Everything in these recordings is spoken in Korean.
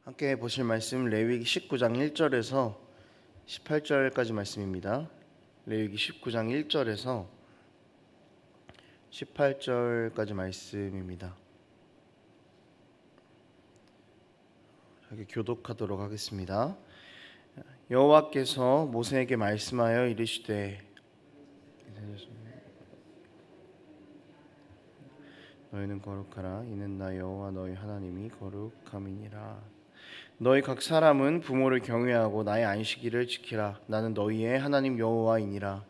함께 보실 말씀 레위기 19장 1절에서 18절까지 말씀입니다. 레위기 19장 1절에서 18절까지 말씀입니다. 여기 교독하도록 하겠습니다. 여호와께서 모세에게 말씀하여 이르시되 너희는 거룩하라. 이는 나 여호와 너희 하나님이 거룩함이니라. 너희 각 사람은 부모를 경외하고 나의 안식일을 지키라. 나는 너희의 하나님 여호와이니라.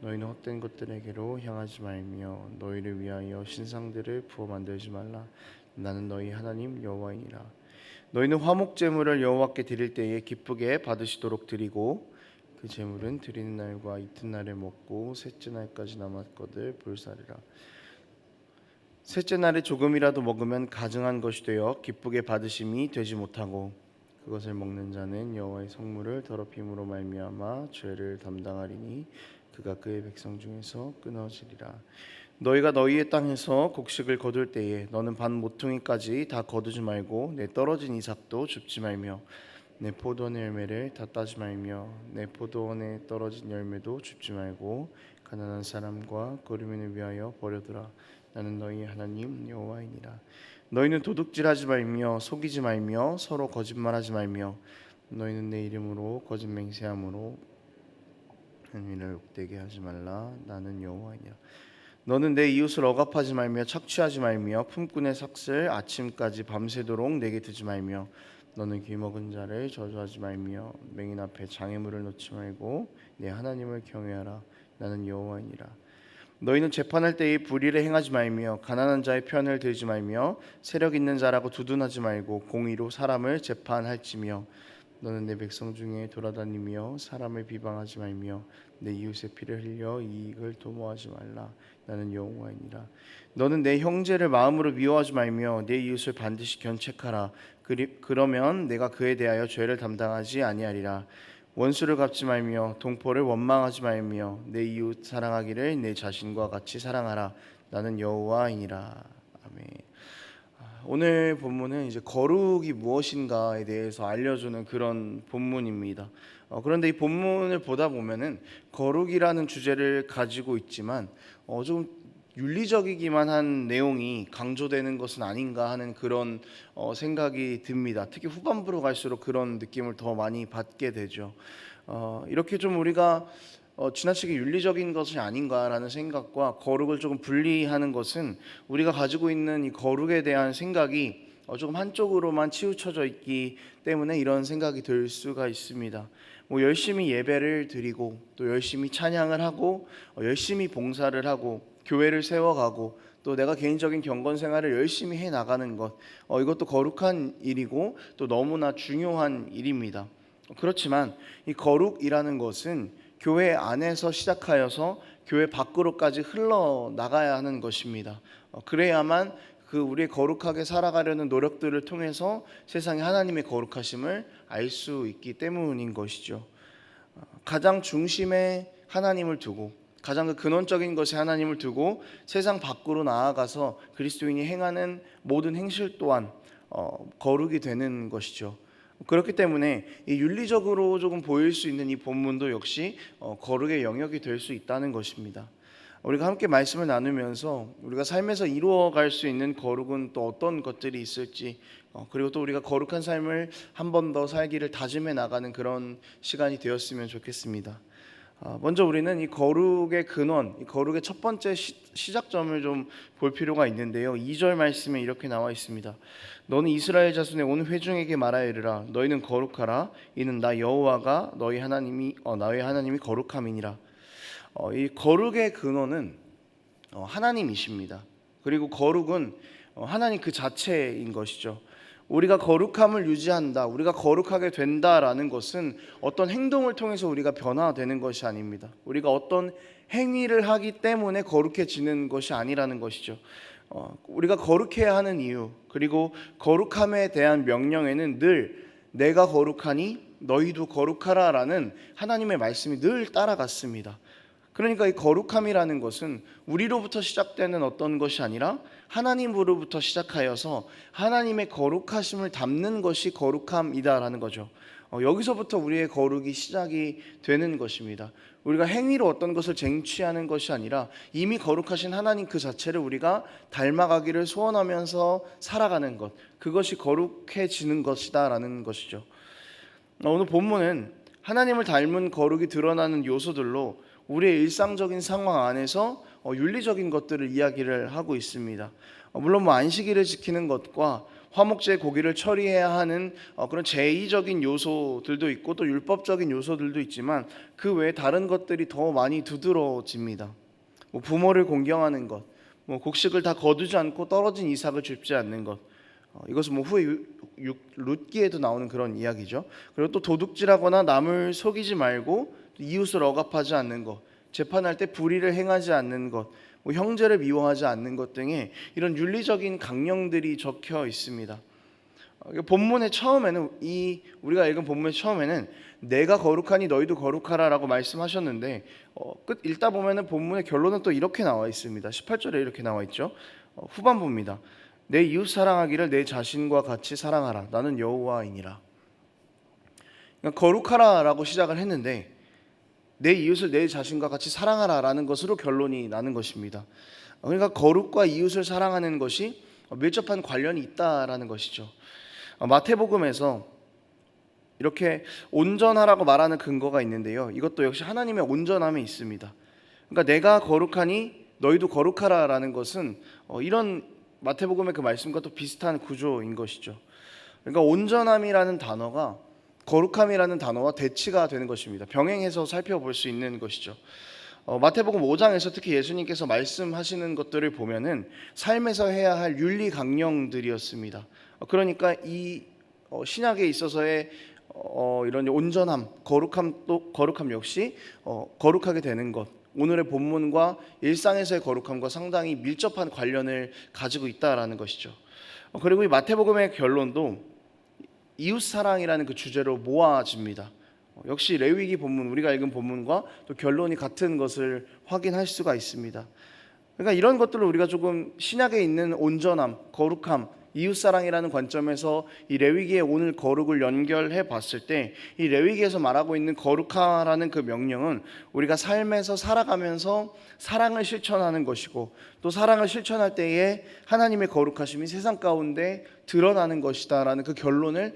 너희는 헛된 것들에게로 향하지 말며 너희를 위하여 신상들을 부어 만들지 말라. 나는 너희 하나님 여호와이니라. 너희는 화목 제물을 여호와께 드릴 때에 기쁘게 받으시도록 드리고 그 제물은 드리는 날과 이튿날에 먹고 셋째 날까지 남았거늘 불사르라. 셋째 날에 조금이라도 먹으면 가증한 것이 되어 기쁘게 받으심이 되지 못하고 그것을 먹는 자는 여호와의 성물을 더럽힘으로 말미암아 죄를 담당하리니 그가 그의 백성 중에서 끊어지리라. 너희가 너희의 땅에서 곡식을 거둘 때에 너는 반 모퉁이까지 다 거두지 말고 내 떨어진 이삭도 줍지 말며 내 포도원의 열매를 다 따지 말며 내 포도원에 떨어진 열매도 줍지 말고 가난한 사람과 거류민을 위하여 버려두라. 나는 너희 하나님 여호와이니라. 너희는 도둑질하지 말며 속이지 말며 서로 거짓말하지 말며 너희는 내 이름으로 거짓 맹세함으로 행위를 욕되게 하지 말라. 나는 여호와이니라. 너는 내 이웃을 억압하지 말며 착취하지 말며 품꾼의 삭슬 아침까지 밤새도록 내게 두지 말며 너는 귀먹은 자를 저주하지 말며 맹인 앞에 장애물을 놓지 말고 내 하나님을 경외하라. 나는 여호와이니라. 너희는 재판할 때에 불의를 행하지 말며 가난한 자의 편을 들지 말며 세력 있는 자라고 두둔하지 말고 공의로 사람을 재판할지며 너는 내 백성 중에 돌아다니며 사람을 비방하지 말며 내 이웃의 피를 흘려 이익을 도모하지 말라. 나는 여호와이니라. 너는 내 형제를 마음으로 미워하지 말며 내 이웃을 반드시 견책하라. 그러면 내가 그에 대하여 죄를 담당하지 아니하리라. 원수를 갚지 말며 동포를 원망하지 말며 내 이웃 사랑하기를 내 자신과 같이 사랑하라. 나는 여호와이니라. 아멘. 오늘 본문은 이제 거룩이 무엇인가에 대해서 알려주는 그런 본문입니다. 그런데 이 본문을 보다 보면은 거룩이라는 주제를 가지고 있지만 좀 윤리적이기만 한 내용이 강조되는 것은 아닌가 하는 그런 생각이 듭니다. 특히 후반부로 갈수록 그런 느낌을 더 많이 받게 되죠. 이렇게 좀 우리가 지나치게 윤리적인 것이 아닌가라는 생각과 거룩을 조금 분리하는 것은 우리가 가지고 있는 이 거룩에 대한 생각이 조금 한쪽으로만 치우쳐져 있기 때문에 이런 생각이 들 수가 있습니다. 열심히 예배를 드리고 또 열심히 찬양을 하고 열심히 봉사를 하고 교회를 세워가고 또 내가 개인적인 경건 생활을 열심히 해 나가는 것, 이것도 거룩한 일이고 또 너무나 중요한 일입니다. 그렇지만 이 거룩이라는 것은 교회 안에서 시작하여서 교회 밖으로까지 흘러나가야 하는 것입니다. 그래야만 그 우리의 거룩하게 살아가려는 노력들을 통해서 세상에 하나님의 거룩하심을 알 수 있기 때문인 것이죠. 가장 중심에 하나님을 두고 가장 그 근원적인 것에 하나님을 두고 세상 밖으로 나아가서 그리스도인이 행하는 모든 행실 또한 거룩이 되는 것이죠. 그렇기 때문에 이 윤리적으로 조금 보일 수 있는 이 본문도 역시 거룩의 영역이 될 수 있다는 것입니다. 우리가 함께 말씀을 나누면서 우리가 삶에서 이루어갈 수 있는 거룩은 또 어떤 것들이 있을지 그리고 또 우리가 거룩한 삶을 한 번 더 살기를 다짐해 나가는 그런 시간이 되었으면 좋겠습니다. 먼저 우리는 이 거룩의 근원, 이 거룩의 첫 번째 시작점을 좀 볼 필요가 있는데요. 2절 말씀에 이렇게 나와 있습니다. 너는 이스라엘 자손의 온 회중에게 말하여 이르라. 너희는 거룩하라. 이는 나 여호와가 너희 하나님이 나의 하나님이 거룩함이니라. 이 거룩의 근원은 하나님이십니다. 그리고 거룩은 하나님 그 자체인 것이죠. 우리가 거룩함을 유지한다, 우리가 거룩하게 된다라는 것은 어떤 행동을 통해서 우리가 변화되는 것이 아닙니다. 우리가 어떤 행위를 하기 때문에 거룩해지는 것이 아니라는 것이죠. 우리가 거룩해야 하는 이유, 그리고 거룩함에 대한 명령에는 늘 내가 거룩하니 너희도 거룩하라라는 하나님의 말씀이 늘 따라갔습니다. 그러니까 이 거룩함이라는 것은 우리로부터 시작되는 어떤 것이 아니라 하나님으로부터 시작하여서 하나님의 거룩하심을 담는 것이 거룩함이다라는 거죠. 여기서부터 우리의 거룩이 시작이 되는 것입니다. 우리가 행위로 어떤 것을 쟁취하는 것이 아니라 이미 거룩하신 하나님 그 자체를 우리가 닮아가기를 소원하면서 살아가는 것, 그것이 거룩해지는 것이다라는 것이죠. 오늘 본문은 하나님을 닮은 거룩이 드러나는 요소들로 우리의 일상적인 상황 안에서 윤리적인 것들을 이야기를 하고 있습니다. 물론 안식일을 지키는 것과 화목제 고기를 처리해야 하는 그런 제의적인 요소들도 있고 또 율법적인 요소들도 있지만 그 외에 다른 것들이 더 많이 두드러집니다. 부모를 공경하는 것, 곡식을 다 거두지 않고 떨어진 이삭을 줍지 않는 것, 이것은 후에 룻기에도 나오는 그런 이야기죠. 그리고 또 도둑질하거나 남을 속이지 말고 이웃을 억압하지 않는 것, 재판할 때 불의를 행하지 않는 것, 형제를 미워하지 않는 것 등의 이런 윤리적인 강령들이 적혀 있습니다. 본문의 처음에는 우리가 읽은 본문의 처음에는 내가 거룩하니 너희도 거룩하라라고 말씀하셨는데 끝 읽다 보면은 본문의 결론은 또 이렇게 나와 있습니다. 18절에 이렇게 나와 있죠. 후반부입니다. 내 이웃 사랑하기를 내 자신과 같이 사랑하라. 나는 여호와이니라. 그러니까 거룩하라라고 시작을 했는데 내 이웃을 내 자신과 같이 사랑하라라는 것으로 결론이 나는 것입니다. 그러니까 거룩과 이웃을 사랑하는 것이 밀접한 관련이 있다라는 것이죠. 마태복음에서 이렇게 온전하라고 말하는 근거가 있는데요. 이것도 역시 하나님의 온전함에 있습니다. 그러니까 내가 거룩하니 너희도 거룩하라라는 것은 이런 마태복음의 그 말씀과 또 비슷한 구조인 것이죠. 그러니까 온전함이라는 단어가 거룩함이라는 단어와 대치가 되는 것입니다. 병행해서 살펴볼 수 있는 것이죠. 마태복음 5장에서 특히 예수님께서 말씀하시는 것들을 보면은 삶에서 해야 할 윤리 강령들이었습니다. 그러니까 이 신약에 있어서의 이런 온전함, 거룩함 역시 거룩하게 되는 것, 오늘의 본문과 일상에서의 거룩함과 상당히 밀접한 관련을 가지고 있다라는 것이죠. 그리고 이 마태복음의 결론도 이웃사랑이라는 그 주제로 모아집니다. 역시 레위기 본문, 우리가 읽은 본문과 또 결론이 같은 것을 확인할 수가 있습니다. 그러니까 이런 것들을 우리가 조금 신약에 있는 온전함, 거룩함, 이웃사랑이라는 관점에서 이 레위기의 오늘 거룩을 연결해 봤을 때 이 레위기에서 말하고 있는 거룩하라는 그 명령은 우리가 삶에서 살아가면서 사랑을 실천하는 것이고 또 사랑을 실천할 때에 하나님의 거룩하심이 세상 가운데 드러나는 것이다라는 그 결론을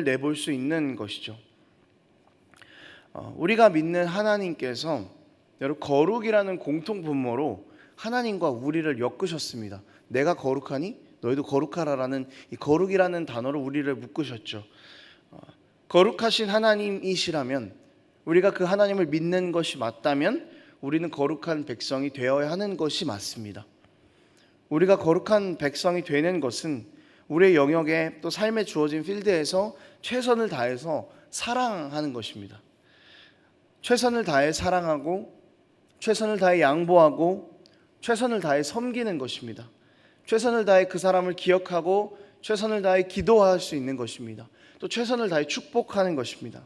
내볼 수 있는 것이죠. 우리가 믿는 하나님께서 여러분 거룩이라는 공통 분모로 하나님과 우리를 엮으셨습니다. 내가 거룩하니 너희도 거룩하라라는 이 거룩이라는 단어로 우리를 묶으셨죠. 거룩하신 하나님이시라면 우리가 그 하나님을 믿는 것이 맞다면 우리는 거룩한 백성이 되어야 하는 것이 맞습니다. 우리가 거룩한 백성이 되는 것은 우리의 영역에 또 삶에 주어진 필드에서 최선을 다해서 사랑하는 것입니다. 최선을 다해 사랑하고 최선을 다해 양보하고 최선을 다해 섬기는 것입니다. 최선을 다해 그 사람을 기억하고 최선을 다해 기도할 수 있는 것입니다. 또 최선을 다해 축복하는 것입니다.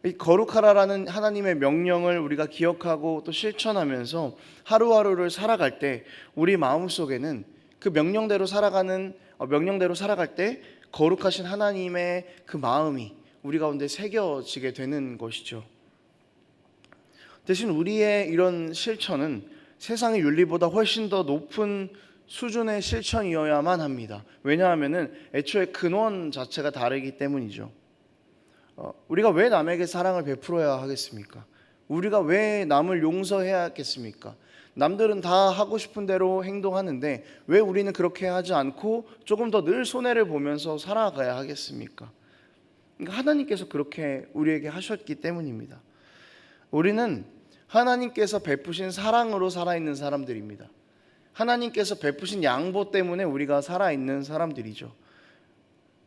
이 거룩하라라는 하나님의 명령을 우리가 기억하고 또 실천하면서 하루하루를 살아갈 때 우리 마음속에는 그 명령대로 살아갈 때 거룩하신 하나님의 그 마음이 우리 가운데 새겨지게 되는 것이죠. 대신 우리의 이런 실천은 세상의 윤리보다 훨씬 더 높은 수준의 실천이어야만 합니다. 왜냐하면 애초에 근원 자체가 다르기 때문이죠. 우리가 왜 남에게 사랑을 베풀어야 하겠습니까? 우리가 왜 남을 용서해야 하겠습니까? 남들은 다 하고 싶은 대로 행동하는데 왜 우리는 그렇게 하지 않고 조금 더 늘 손해를 보면서 살아가야 하겠습니까? 그러니까 하나님께서 그렇게 우리에게 하셨기 때문입니다. 우리는 하나님께서 베푸신 사랑으로 살아있는 사람들입니다. 하나님께서 베푸신 양보 때문에 우리가 살아있는 사람들이죠.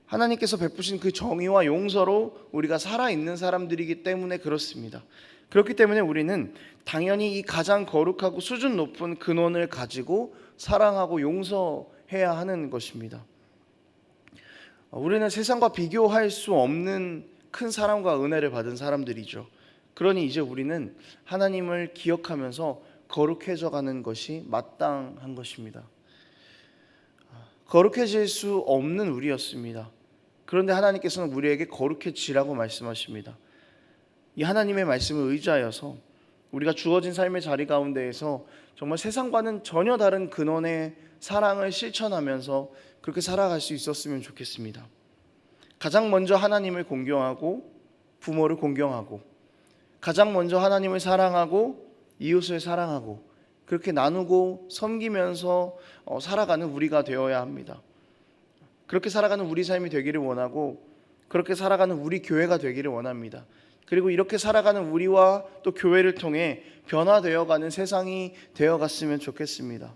하나님께서 베푸신 그 정의와 용서로 우리가 살아있는 사람들이기 때문에 그렇습니다. 그렇기 때문에 우리는 당연히 이 가장 거룩하고 수준 높은 근원을 가지고 사랑하고 용서해야 하는 것입니다. 우리는 세상과 비교할 수 없는 큰 사랑과 은혜를 받은 사람들이죠. 그러니 이제 우리는 하나님을 기억하면서 거룩해져 가는 것이 마땅한 것입니다. 거룩해질 수 없는 우리였습니다. 그런데 하나님께서는 우리에게 거룩해지라고 말씀하십니다. 이 하나님의 말씀을 의지하여서 우리가 주어진 삶의 자리 가운데에서 정말 세상과는 전혀 다른 근원의 사랑을 실천하면서 그렇게 살아갈 수 있었으면 좋겠습니다. 가장 먼저 하나님을 공경하고 부모를 공경하고, 가장 먼저 하나님을 사랑하고 이웃을 사랑하고, 그렇게 나누고 섬기면서 살아가는 우리가 되어야 합니다. 그렇게 살아가는 우리 삶이 되기를 원하고, 그렇게 살아가는 우리 교회가 되기를 원합니다. 그리고 이렇게 살아가는 우리와 또 교회를 통해 변화되어가는 세상이 되어갔으면 좋겠습니다.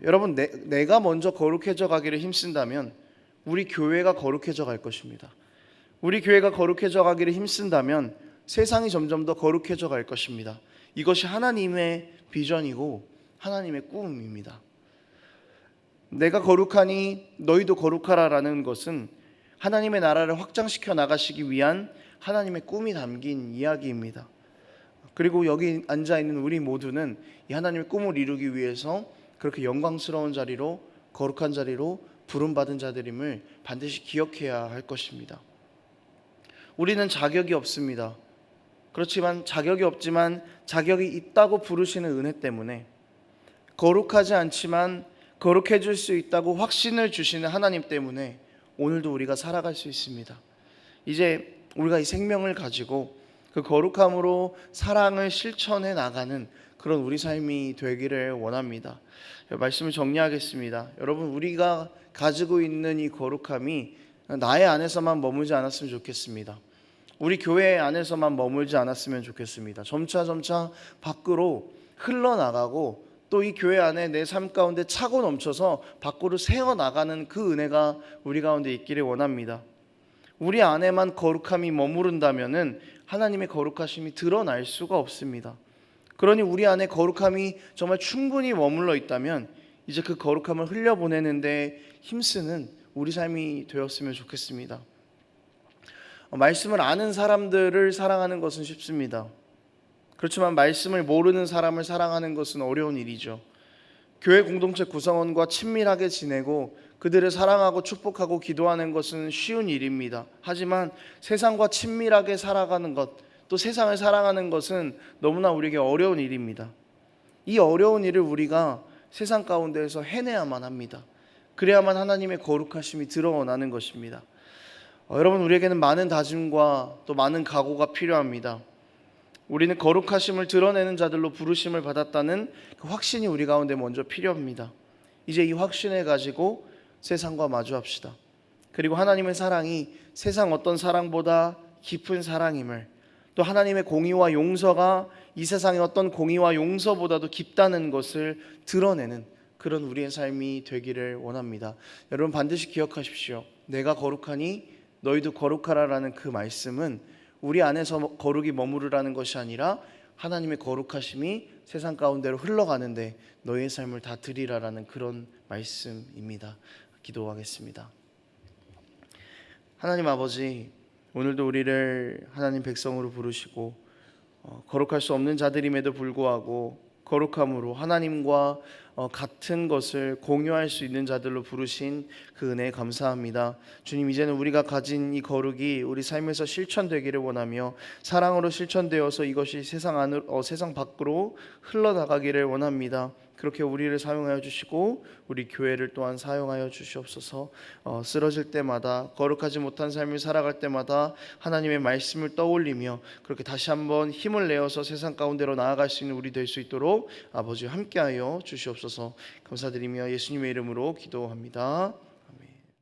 여러분, 내가 먼저 거룩해져 가기를 힘쓴다면 우리 교회가 거룩해져 갈 것입니다. 우리 교회가 거룩해져 가기를 힘쓴다면 세상이 점점 더 거룩해져 갈 것입니다. 이것이 하나님의 비전이고 하나님의 꿈입니다. 내가 거룩하니 너희도 거룩하라라는 것은 하나님의 나라를 확장시켜 나가시기 위한 하나님의 꿈이 담긴 이야기입니다. 그리고 여기 앉아있는 우리 모두는 이 하나님의 꿈을 이루기 위해서 그렇게 영광스러운 자리로, 거룩한 자리로 부름받은 자들임을 반드시 기억해야 할 것입니다. 우리는 자격이 없습니다. 그렇지만 자격이 없지만 자격이 있다고 부르시는 은혜 때문에, 거룩하지 않지만 거룩해질 수 있다고 확신을 주시는 하나님 때문에 오늘도 우리가 살아갈 수 있습니다. 이제 우리가 이 생명을 가지고 그 거룩함으로 사랑을 실천해 나가는 그런 우리 삶이 되기를 원합니다. 말씀을 정리하겠습니다. 여러분, 우리가 가지고 있는 이 거룩함이 나의 안에서만 머물지 않았으면 좋겠습니다. 우리 교회 안에서만 머물지 않았으면 좋겠습니다. 점차 밖으로 흘러나가고 또 이 교회 안에 내 삶 가운데 차고 넘쳐서 밖으로 새어나가는 그 은혜가 우리 가운데 있기를 원합니다. 우리 안에만 거룩함이 머무른다면은 하나님의 거룩하심이 드러날 수가 없습니다. 그러니 우리 안에 거룩함이 정말 충분히 머물러 있다면 이제 그 거룩함을 흘려보내는데 힘쓰는 우리 삶이 되었으면 좋겠습니다. 말씀을 아는 사람들을 사랑하는 것은 쉽습니다. 그렇지만 말씀을 모르는 사람을 사랑하는 것은 어려운 일이죠. 교회 공동체 구성원과 친밀하게 지내고 그들을 사랑하고 축복하고 기도하는 것은 쉬운 일입니다. 하지만 세상과 친밀하게 살아가는 것, 또 세상을 사랑하는 것은 너무나 우리에게 어려운 일입니다. 이 어려운 일을 우리가 세상 가운데에서 해내야만 합니다. 그래야만 하나님의 거룩하심이 드러나는 것입니다. 여러분, 우리에게는 많은 다짐과 또 많은 각오가 필요합니다. 우리는 거룩하심을 드러내는 자들로 부르심을 받았다는 그 확신이 우리 가운데 먼저 필요합니다. 이제 이 확신을 가지고 세상과 마주합시다. 그리고 하나님의 사랑이 세상 어떤 사랑보다 깊은 사랑임을, 또 하나님의 공의와 용서가 이 세상의 어떤 공의와 용서보다도 깊다는 것을 드러내는 그런 우리의 삶이 되기를 원합니다. 여러분, 반드시 기억하십시오. 내가 거룩하니 너희도 거룩하라라는 그 말씀은 우리 안에서 거룩이 머무르라는 것이 아니라 하나님의 거룩하심이 세상 가운데로 흘러가는데 너희의 삶을 다 드리라라는 그런 말씀입니다. 기도하겠습니다. 하나님 아버지, 오늘도 우리를 하나님 백성으로 부르시고 거룩할 수 없는 자들임에도 불구하고 거룩함으로 하나님과 같은 것을 공유할 수 있는 자들로 부르신 그 은혜에 감사합니다. 주님, 이제는 우리가 가진 이 거룩이 우리 삶에서 실천되기를 원하며 사랑으로 실천되어서 이것이 세상 밖으로 흘러나가기를 원합니다. 그렇게 우리를 사용하여 주시고 우리 교회를 또한 사용하여 주시옵소서. 쓰러질 때마다, 거룩하지 못한 삶을 살아갈 때마다 하나님의 말씀을 떠올리며 그렇게 다시 한번 힘을 내어서 세상 가운데로 나아갈 수 있는 우리 될 수 있도록 아버지 함께하여 주시옵소서. 감사드리며 예수님의 이름으로 기도합니다.